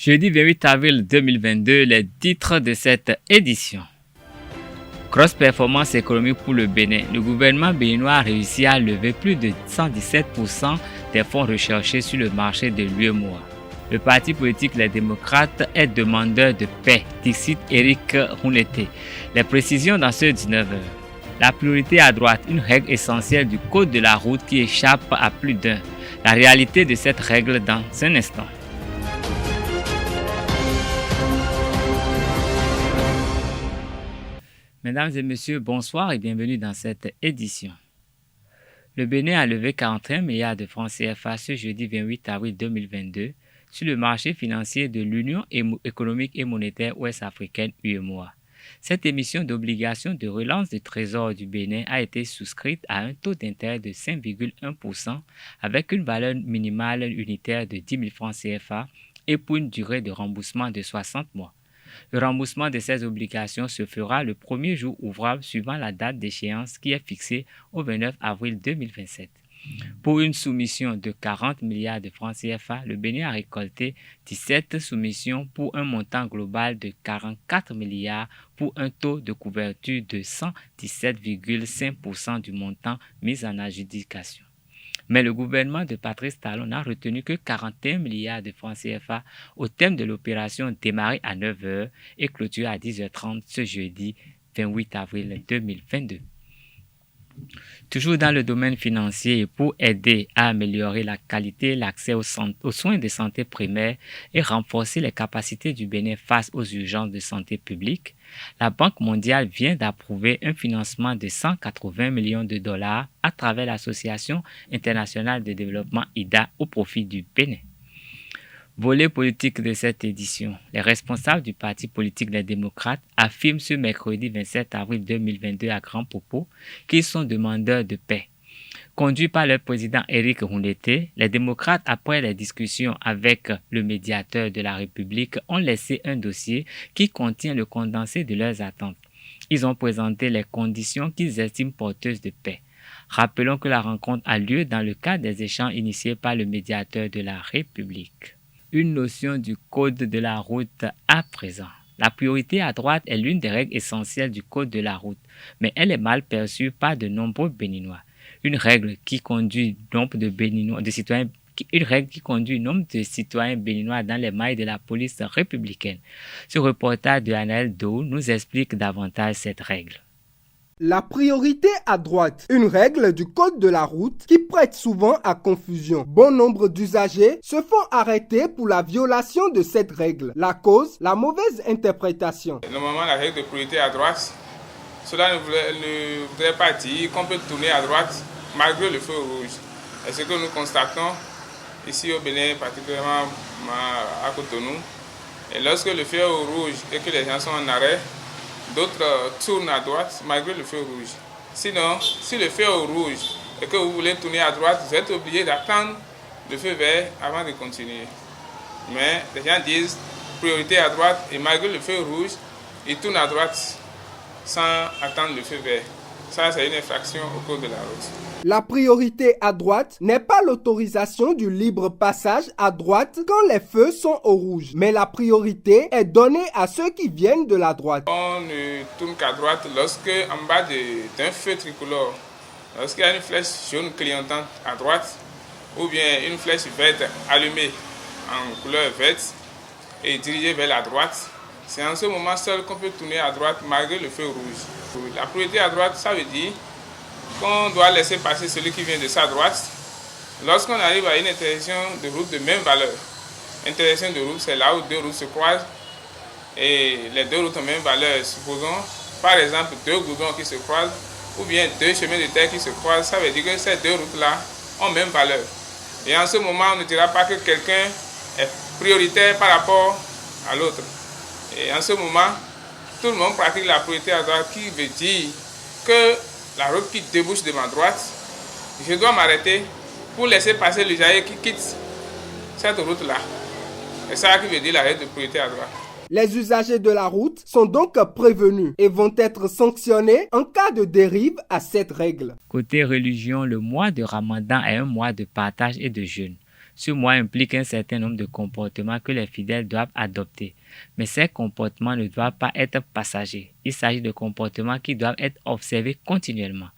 Jeudi 28 avril 2022, les titres de cette édition. Grosse performance économique pour le Bénin. Le gouvernement béninois a réussi à lever plus de 117% des fonds recherchés sur le marché de l'UEMOA. Le parti politique Les Démocrates est demandeur de paix, dixit Éric Rouneté. Les précisions dans ce 19h. La priorité à droite, une règle essentielle du code de la route qui échappe à plus d'un. La réalité de cette règle dans un instant. Mesdames et messieurs, bonsoir et bienvenue dans cette édition. Le Bénin a levé 41 milliards de francs CFA ce jeudi 28 avril 2022 sur le marché financier de l'Union économique et monétaire ouest-africaine UEMOA. Cette émission d'obligation de relance du Trésor du Bénin a été souscrite à un taux d'intérêt de 5,1% avec une valeur minimale unitaire de 10 000 francs CFA et pour une durée de remboursement de 60 mois. Le remboursement de ces obligations se fera le premier jour ouvrable suivant la date d'échéance qui est fixée au 29 avril 2027. Pour une soumission de 40 milliards de francs CFA, le Bénin a récolté 17 soumissions pour un montant global de 44 milliards pour un taux de couverture de 117,5% du montant mis en adjudication. Mais le gouvernement de Patrice Talon n'a retenu que 41 milliards de francs CFA au terme de l'opération démarrée à 9h et clôturée à 10h30 ce jeudi 28 avril 2022. Toujours dans le domaine financier et pour aider à améliorer la qualité et l'accès aux soins de santé primaires et renforcer les capacités du Bénin face aux urgences de santé publique, la Banque mondiale vient d'approuver un financement de 180 millions de dollars à travers l'Association internationale de développement IDA au profit du Bénin. Volet politique de cette édition. Les responsables du parti politique Les Démocrates affirment ce mercredi 27 avril 2022 à grands propos qu'ils sont demandeurs de paix. Conduits par leur président Éric Rouneté, les démocrates, après les discussions avec le médiateur de la République, ont laissé un dossier qui contient le condensé de leurs attentes. Ils ont présenté les conditions qu'ils estiment porteuses de paix. Rappelons que la rencontre a lieu dans le cadre des échanges initiés par le médiateur de la République. Une notion du code de la route à présent. La priorité à droite est l'une des règles essentielles du code de la route, mais elle est mal perçue par de nombreux Béninois. Une règle qui conduit nombre de citoyens béninois dans les mailles de la police républicaine. Ce reportage de Anaël Do nous explique davantage cette règle. La priorité à droite, une règle du code de la route qui prête souvent à confusion. Bon nombre d'usagers se font arrêter pour la violation de cette règle. La cause, la mauvaise interprétation. Normalement, la règle de priorité à droite, cela ne voudrait pas dire qu'on peut tourner à droite malgré le feu rouge. Et ce que nous constatons ici au Bénin, particulièrement à Cotonou, et lorsque le feu est au rouge et que les gens sont en arrêt, d'autres tournent à droite malgré le feu rouge. Sinon, si le feu est au rouge et que vous voulez tourner à droite, vous êtes obligé d'attendre le feu vert avant de continuer. Mais les gens disent priorité à droite et malgré le feu rouge, ils tournent à droite sans attendre le feu vert. Ça, c'est une infraction au code de la route. La priorité à droite n'est pas l'autorisation du libre passage à droite quand les feux sont au rouge, mais la priorité est donnée à ceux qui viennent de la droite. On ne tourne qu'à droite lorsque, en bas d'un feu tricolore, lorsqu'il y a une flèche jaune clignotante à droite, ou bien une flèche verte allumée en couleur verte et dirigée vers la droite, c'est en ce moment seul qu'on peut tourner à droite malgré le feu rouge. La priorité à droite, ça veut dire qu'on doit laisser passer celui qui vient de sa droite lorsqu'on arrive à une intersection de route de même valeur. Intersection de route, c'est là où deux routes se croisent et les deux routes ont même valeur. Supposons par exemple deux goudrons qui se croisent ou bien deux chemins de terre qui se croisent, ça veut dire que ces deux routes-là ont même valeur. Et en ce moment, on ne dira pas que quelqu'un est prioritaire par rapport à l'autre. Et en ce moment, tout le monde pratique la priorité à droite qui veut dire que la route qui débouche de ma droite, je dois m'arrêter pour laisser passer l'usager qui quitte cette route-là. C'est ça qui veut dire la règle de priorité à droite. Les usagers de la route sont donc prévenus et vont être sanctionnés en cas de dérive à cette règle. Côté religion, le mois de Ramadan est un mois de partage et de jeûne. Ce mois implique un certain nombre de comportements que les fidèles doivent adopter. Mais ces comportements ne doivent pas être passagers. Il s'agit de comportements qui doivent être observés continuellement.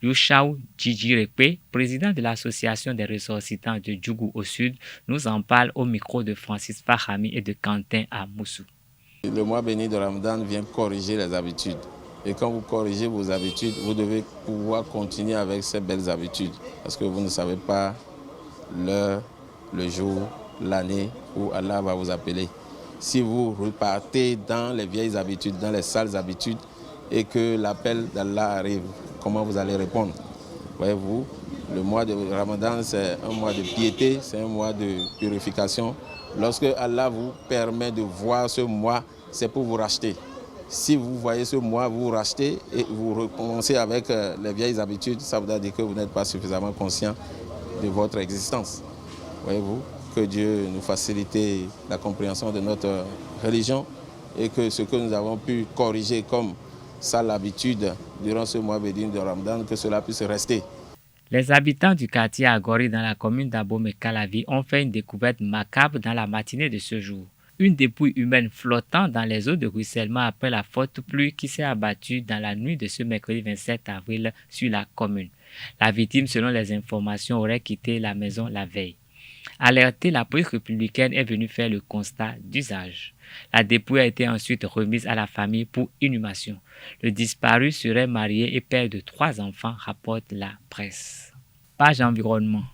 Yushao Djijirekpe, président de l'association des ressortissants de Djougou au sud, nous en parle au micro de Francis Fahami et de Quentin Amoussou. Le mois béni de Ramadan vient corriger les habitudes. Et quand vous corrigez vos habitudes, vous devez pouvoir continuer avec ces belles habitudes. Parce que vous ne savez pas l'heure, le jour, l'année où Allah va vous appeler. Si vous repartez dans les vieilles habitudes, dans les sales habitudes, et que l'appel d'Allah arrive, comment vous allez répondre? Voyez-vous, le mois de Ramadan, c'est un mois de piété, c'est un mois de purification. Lorsque Allah vous permet de voir ce mois, c'est pour vous racheter. Si vous voyez ce mois, vous vous rachetez et vous recommencez avec les vieilles habitudes, ça veut dire que vous n'êtes pas suffisamment conscient de votre existence. Voyez-vous, que Dieu nous facilite la compréhension de notre religion et que ce que nous avons pu corriger comme ça l'habitude durant ce mois béni de Ramadan, que cela puisse rester. Les habitants du quartier Agori dans la commune d'Abomey-Calavi ont fait une découverte macabre dans la matinée de ce jour. Une dépouille humaine flottant dans les eaux de ruissellement après la forte pluie qui s'est abattue dans la nuit de ce mercredi 27 avril sur la commune. La victime, selon les informations, aurait quitté la maison la veille. Alertée, la police républicaine est venue faire le constat d'usage. La dépouille a été ensuite remise à la famille pour inhumation. Le disparu serait marié et père de 3 enfants, rapporte la presse. Page environnement.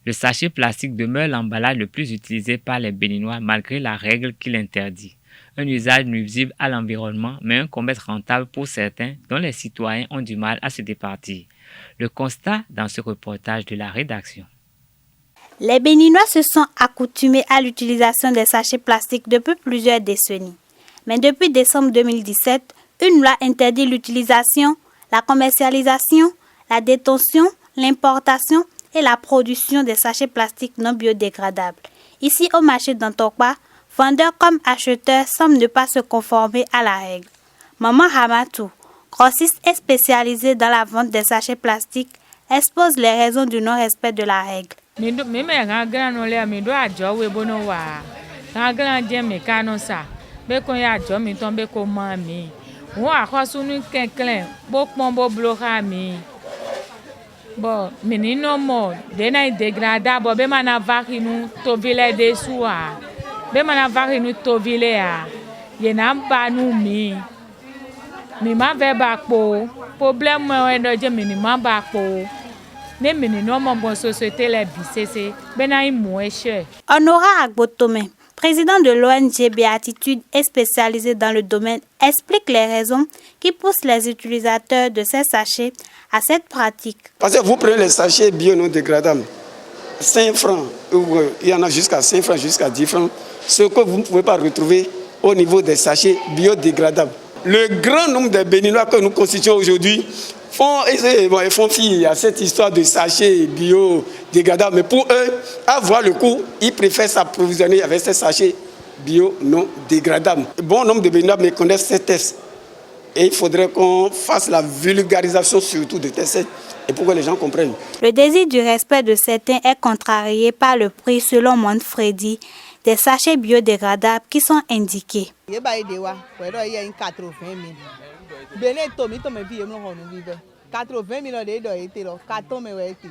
Le sachet plastique demeure l'emballage le plus utilisé par les Béninois malgré la règle qui l'interdit. Un usage nuisible à l'environnement, mais un commerce rentable pour certains dont les citoyens ont du mal à se départir. Le constat dans ce reportage de la rédaction. Les Béninois se sont accoutumés à l'utilisation des sachets plastiques depuis plusieurs décennies. Mais depuis décembre 2017, une loi interdit l'utilisation, la commercialisation, la détention, l'importation et la production des sachets plastiques non biodégradables. Ici au marché d'Antokwa, vendeurs comme acheteurs semblent ne pas se conformer à la règle. Maman Hamatou, grossiste et spécialisée dans la vente des sachets plastiques, expose les raisons du non-respect de la règle. Bon, menino mo, dena degrada, bo be mana varinu tovile de soa. Be mana varinu tovile a. Yena banu mi. Mi ma ve bakpo. Problème mo endo je minima bakpo. Ne menino mo bon société les bisese. Bena imou eche. Honora Agbotome, président de l'ONG Béatitude et spécialisé dans le domaine, explique les raisons qui poussent les utilisateurs de ces sachets à cette pratique. Parce que vous prenez les sachets bio non dégradables, 5 francs, il y en a jusqu'à 5 francs, jusqu'à 10 francs, ce que vous ne pouvez pas retrouver au niveau des sachets biodégradables. Le grand nombre de Béninois que nous constituons aujourd'hui font fi à cette histoire de sachets biodégradables, mais pour eux, avoir le coût, ils préfèrent s'approvisionner avec ces sachets bio non dégradables. Bon nombre de Béninois méconnaissent ces tests. Et il faudrait qu'on fasse la vulgarisation surtout de tests et pour que les gens comprennent. Le désir du respect de certains est contrarié par le prix, selon Manfredi, des sachets biodégradables qui sont indiqués. 80 millions de dollars étaient là, 80 millions de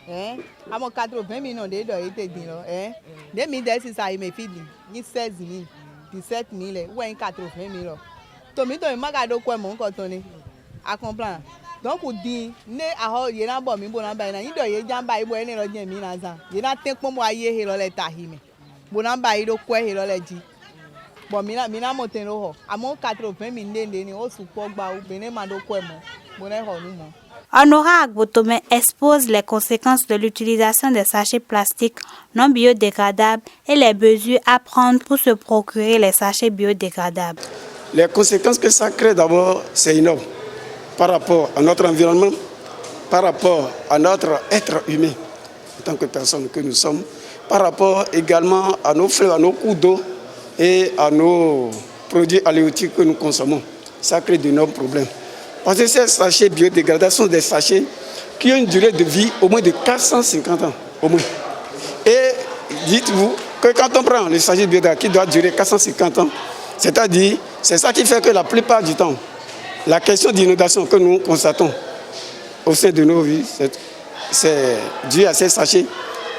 dollars. Amo 80 millions de dollars étaient là. 2010 ça il me fait 16 000, 17 000, ouais 80 millions. Tomito magado quoi mon cotonné. À comprendre. Donc on dit ne aho yena bo mi bona ba na yido ye jamba ibo ene lo jen mi na zan. Yena tek mo aye he lo le tahime. Bona ba ido kwe he lo le ji. Bon mina moten lo ho. Amo 80 000 ndende ni o su pogba ou bene mando kwe mo. Bona ho nu mo. Honora Agbotome expose les conséquences de l'utilisation des sachets plastiques non biodégradables et les mesures à prendre pour se procurer les sachets biodégradables. Les conséquences que ça crée d'abord, c'est énorme par rapport à notre environnement, par rapport à notre être humain, en tant que personne que nous sommes, par rapport également à nos fleuves, à nos cours d'eau et à nos produits halieutiques que nous consommons. Ça crée d'énormes problèmes. Parce que ces sachets biodégradables sont des sachets qui ont une durée de vie au moins de 450 ans. Au moins. Et dites-vous que quand on prend le sachet biodégradable qui doit durer 450 ans, c'est-à-dire, c'est ça qui fait que la plupart du temps, la question d'inondation que nous constatons au sein de nos vies, c'est dû à ces sachets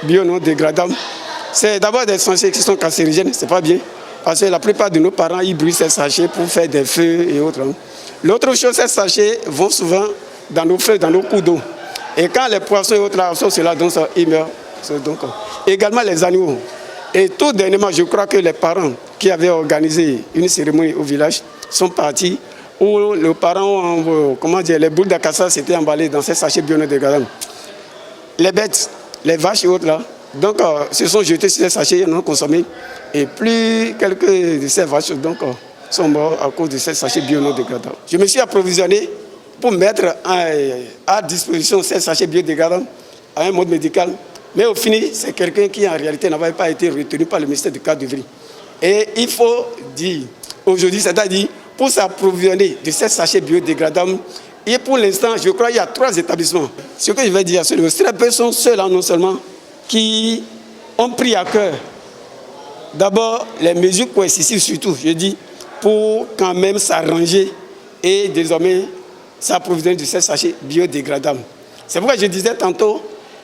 bio non dégradables. C'est d'abord des sachets qui sont cancérigènes, c'est pas bien, parce que la plupart de nos parents, ils brûlent ces sachets pour faire des feux et autres. L'autre chose, ces sachets vont souvent dans nos fleuves, dans nos cours d'eau. Et quand les poissons et autres sont cela, donc ils meurent. Donc, également les animaux. Et tout dernièrement, je crois que les parents qui avaient organisé une cérémonie au village sont partis où les parents, les boules d'acassa s'étaient emballées dans ces sachets biodégradables. Les bêtes, les vaches et autres là, donc se sont jetés sur ces sachets, non consommés. Et plus quelques de ces vaches sont morts à cause de ces sachets biodégradables. Je me suis approvisionné pour mettre à disposition ces sachets biodégradables à un mode médical. Mais au final, c'est quelqu'un qui en réalité n'avait pas été retenu par le ministère du cadre de vie. Et il faut dire aujourd'hui, c'est-à-dire pour s'approvisionner de ces sachets biodégradables, et pour l'instant, je crois qu'il y a 3 établissements. Ce que je vais dire, c'est que très peu sont ceux-là non seulement qui ont pris à cœur d'abord les mesures coercitives surtout, je dis, pour quand même s'arranger et désormais s'approvisionner de ces sachets biodégradables. C'est pourquoi je disais tantôt,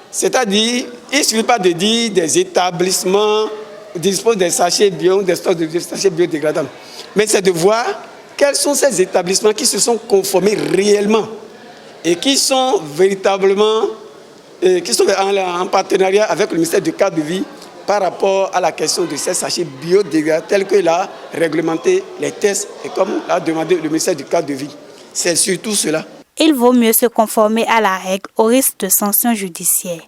c'est-à-dire, il ne suffit pas de dire des établissements disposent des sachets des stocks de sachets biodégradables, mais c'est de voir quels sont ces établissements qui se sont conformés réellement et qui sont véritablement en partenariat avec le ministère du cadre de vie par rapport à la question de ces sachets biodégradables tels que l'a réglementé les tests et comme l'a demandé le ministère du cadre de vie. C'est surtout cela. Il vaut mieux se conformer à la règle au risque de sanctions judiciaires.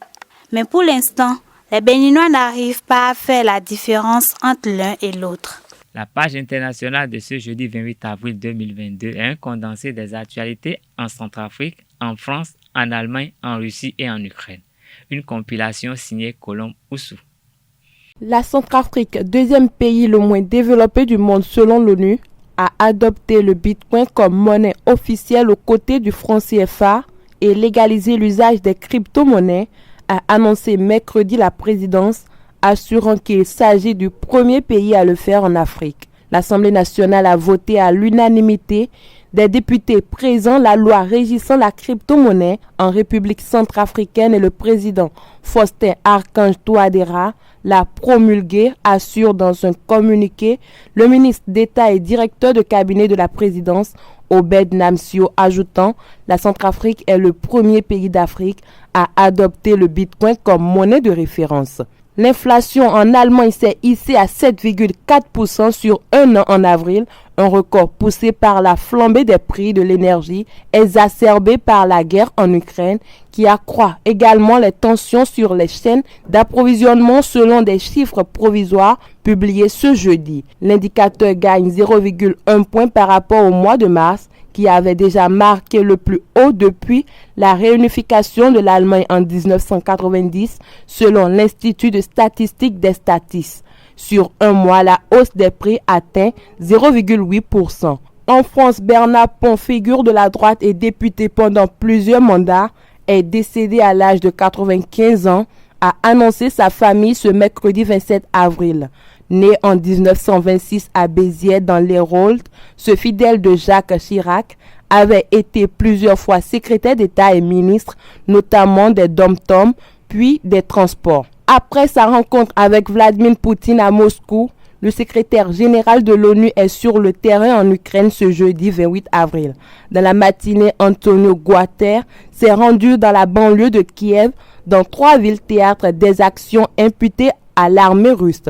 Mais pour l'instant, les Béninois n'arrivent pas à faire la différence entre l'un et l'autre. La page internationale de ce jeudi 28 avril 2022 est un condensé des actualités en Centrafrique, en France, en Allemagne, en Russie et en Ukraine. Une compilation signée Colombe Oussou. La Centrafrique, deuxième pays le moins développé du monde selon l'ONU, a adopté le Bitcoin comme monnaie officielle aux côtés du franc CFA et légalisé l'usage des crypto-monnaies, a annoncé mercredi la présidence, assurant qu'il s'agit du premier pays à le faire en Afrique. L'Assemblée nationale a voté à l'unanimité des députés présents la loi régissant la crypto-monnaie en République centrafricaine et le président Faustin Archange Touadéra l'a promulguée, assure dans un communiqué le ministre d'État et directeur de cabinet de la présidence Obed Namsio, ajoutant « La Centrafrique est le premier pays d'Afrique à adopter le Bitcoin comme monnaie de référence ». L'inflation en Allemagne s'est hissée à 7,4% sur un an en avril, un record poussé par la flambée des prix de l'énergie exacerbée par la guerre en Ukraine qui accroît également les tensions sur les chaînes d'approvisionnement selon des chiffres provisoires publiés ce jeudi. L'indicateur gagne 0,1 point par rapport au mois de mars qui avait déjà marqué le plus haut depuis la réunification de l'Allemagne en 1990, selon l'Institut de statistique des Statis. Sur un mois, la hausse des prix atteint 0,8%. En France, Bernard Pont, figure de la droite et député pendant plusieurs mandats, est décédé à l'âge de 95 ans, a annoncé sa famille ce mercredi 27 avril. Né en 1926 à Béziers dans l'Hérault, ce fidèle de Jacques Chirac avait été plusieurs fois secrétaire d'État et ministre, notamment des Dom-Tom, puis des Transports. Après sa rencontre avec Vladimir Poutine à Moscou, le secrétaire général de l'ONU est sur le terrain en Ukraine ce jeudi 28 avril. Dans la matinée, Antonio Guterres s'est rendu dans la banlieue de Kiev, dans 3 villes théâtres des actions imputées à l'armée russe.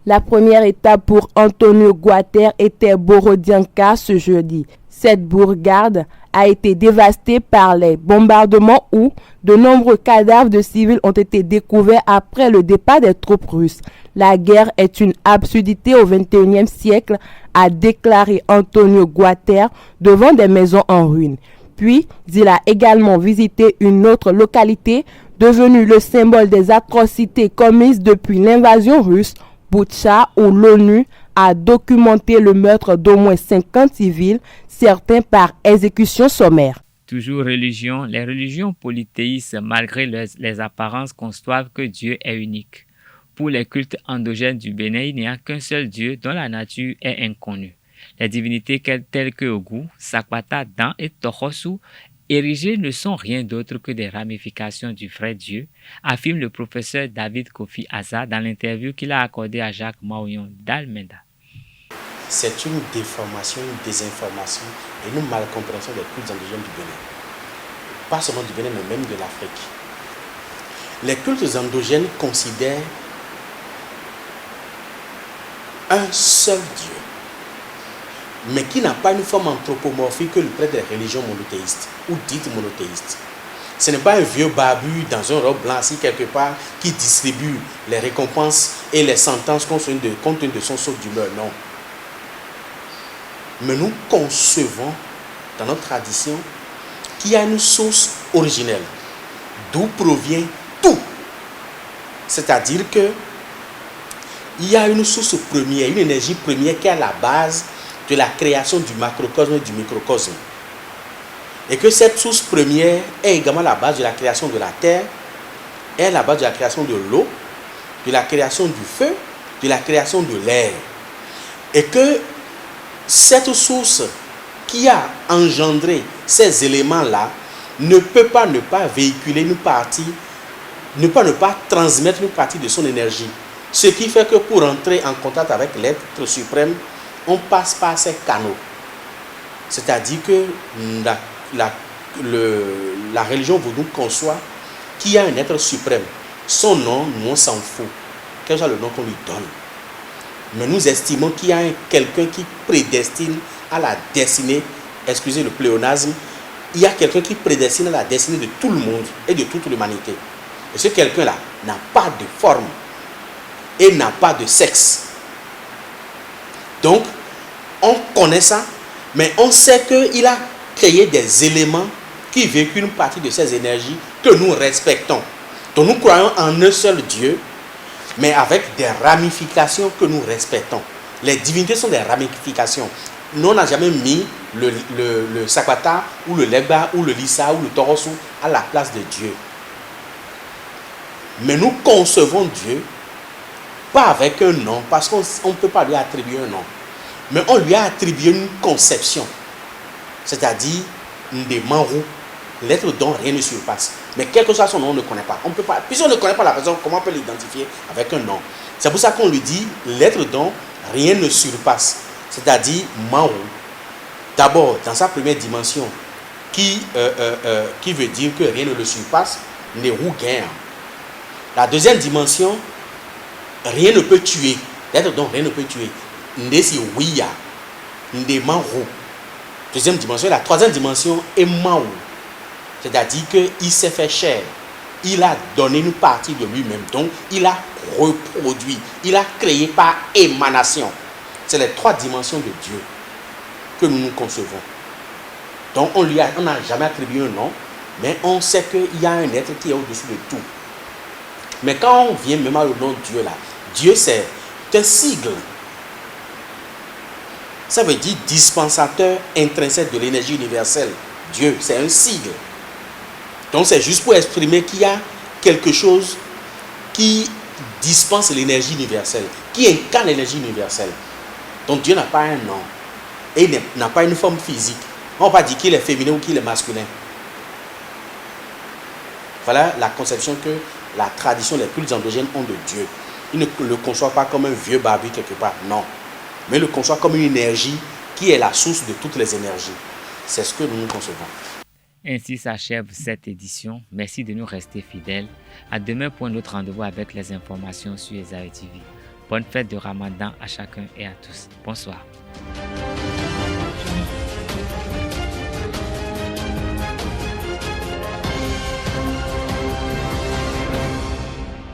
La première étape pour Antonio Guterres était Borodianka ce jeudi. Cette bourgade a été dévastée par les bombardements où de nombreux cadavres de civils ont été découverts après le départ des troupes russes. La guerre est une absurdité au XXIe siècle, a déclaré Antonio Guterres devant des maisons en ruine. Puis, il a également visité une autre localité devenue le symbole des atrocités commises depuis l'invasion russe, Boutcha, où l'ONU a documenté le meurtre d'au moins 50 civils, certains par exécution sommaire. Toujours religion, les religions polythéistes, malgré les apparences, conçoivent que Dieu est unique. Pour les cultes endogènes du Bénin, il n'y a qu'un seul Dieu dont la nature est inconnue. Les divinités telles que Ogu, Sakwata, Dan et Tohosu, érigées ne sont rien d'autre que des ramifications du vrai Dieu, affirme le professeur David Kofi Aza dans l'interview qu'il a accordée à Jacques Maouillon d'Almenda. C'est une déformation, une désinformation et une malcompréhension des cultes endogènes du Bénin. Pas seulement du Bénin, mais même de l'Afrique. Les cultes endogènes considèrent un seul Dieu, mais qui n'a pas une forme anthropomorphique que le prêtre des religions monothéistes ou dites monothéistes. Ce n'est pas un vieux barbu dans un robe blanc assis quelque part qui distribue les récompenses et les sentences compte tenu de son saut d'humeur, non. Mais nous concevons dans notre tradition qu'il y a une source originelle d'où provient tout. C'est-à-dire que il y a une source première, une énergie première qui est à la base de la création du macrocosme et du microcosme. Et que cette source première est également la base de la création de la terre, est la base de la création de l'eau, de la création du feu, de la création de l'air. Et que cette source qui a engendré ces éléments-là ne peut pas ne pas véhiculer une partie, ne pas transmettre une partie de son énergie. Ce qui fait que pour entrer en contact avec l'être suprême, on passe par ces canaux. C'est-à-dire que la religion vaudou conçoit qu'il y a un être suprême. Son nom, nous on s'en fout. Quel soit le nom qu'on lui donne. Mais nous estimons qu'il y a quelqu'un qui prédestine à la destinée, excusez le pléonasme, il y a quelqu'un qui prédestine à la destinée de tout le monde et de toute l'humanité. Et ce quelqu'un-là n'a pas de forme et n'a pas de sexe. Donc, on connaît ça, mais on sait qu'il a créé des éléments qui véhiculent une partie de ces énergies que nous respectons. Donc nous croyons en un seul Dieu, mais avec des ramifications que nous respectons. Les divinités sont des ramifications. Nous, on n'a jamais mis le Sakwata, ou le Legba, ou le Lissa, ou le Torosu à la place de Dieu. Mais nous concevons Dieu, pas avec un nom, parce qu'on ne peut pas lui attribuer un nom. Mais on lui a attribué une conception, c'est-à-dire des manrou, l'être dont rien ne surpasse. Mais quel que soit son nom, on ne connaît pas. On peut pas. Puisqu'on ne connaît pas la personne, comment on peut l'identifier avec un nom? C'est pour ça qu'on lui dit l'être dont rien ne surpasse, c'est-à-dire manrou. D'abord, dans sa première dimension, qui veut dire que rien ne le surpasse, Nérou gain. La deuxième dimension, rien ne peut tuer. L'être dont rien ne peut tuer. Ndesi Ouya, Ndé Manrou. Deuxième dimension. La troisième dimension est Maou. C'est-à-dire qu'il s'est fait chair. Il a donné une partie de lui-même. Donc, il a reproduit. Il a créé par émanation. C'est les trois dimensions de Dieu que nous concevons. Donc, on n'a jamais attribué un nom, mais on sait qu'il y a un être qui est au-dessus de tout. Mais quand on vient même au nom de Dieu là, Dieu c'est un sigle. Ça veut dire dispensateur intrinsèque de l'énergie universelle. Dieu, c'est un sigle. Donc c'est juste pour exprimer qu'il y a quelque chose qui dispense l'énergie universelle, qui incarne l'énergie universelle. Donc Dieu n'a pas un nom et il n'a pas une forme physique. On ne va pas dire qu'il est féminin ou qu'il est masculin. Voilà la conception que la tradition, les cultes endogènes ont de Dieu. Ils ne le conçoivent pas comme un vieux barbu quelque part, non. Mais le conçoivent comme une énergie qui est la source de toutes les énergies. C'est ce que nous concevons. Ainsi s'achève cette édition. Merci de nous rester fidèles. À demain pour un autre rendez-vous avec les informations sur Esaïe TV. Bonne fête de Ramadan à chacun et à tous. Bonsoir.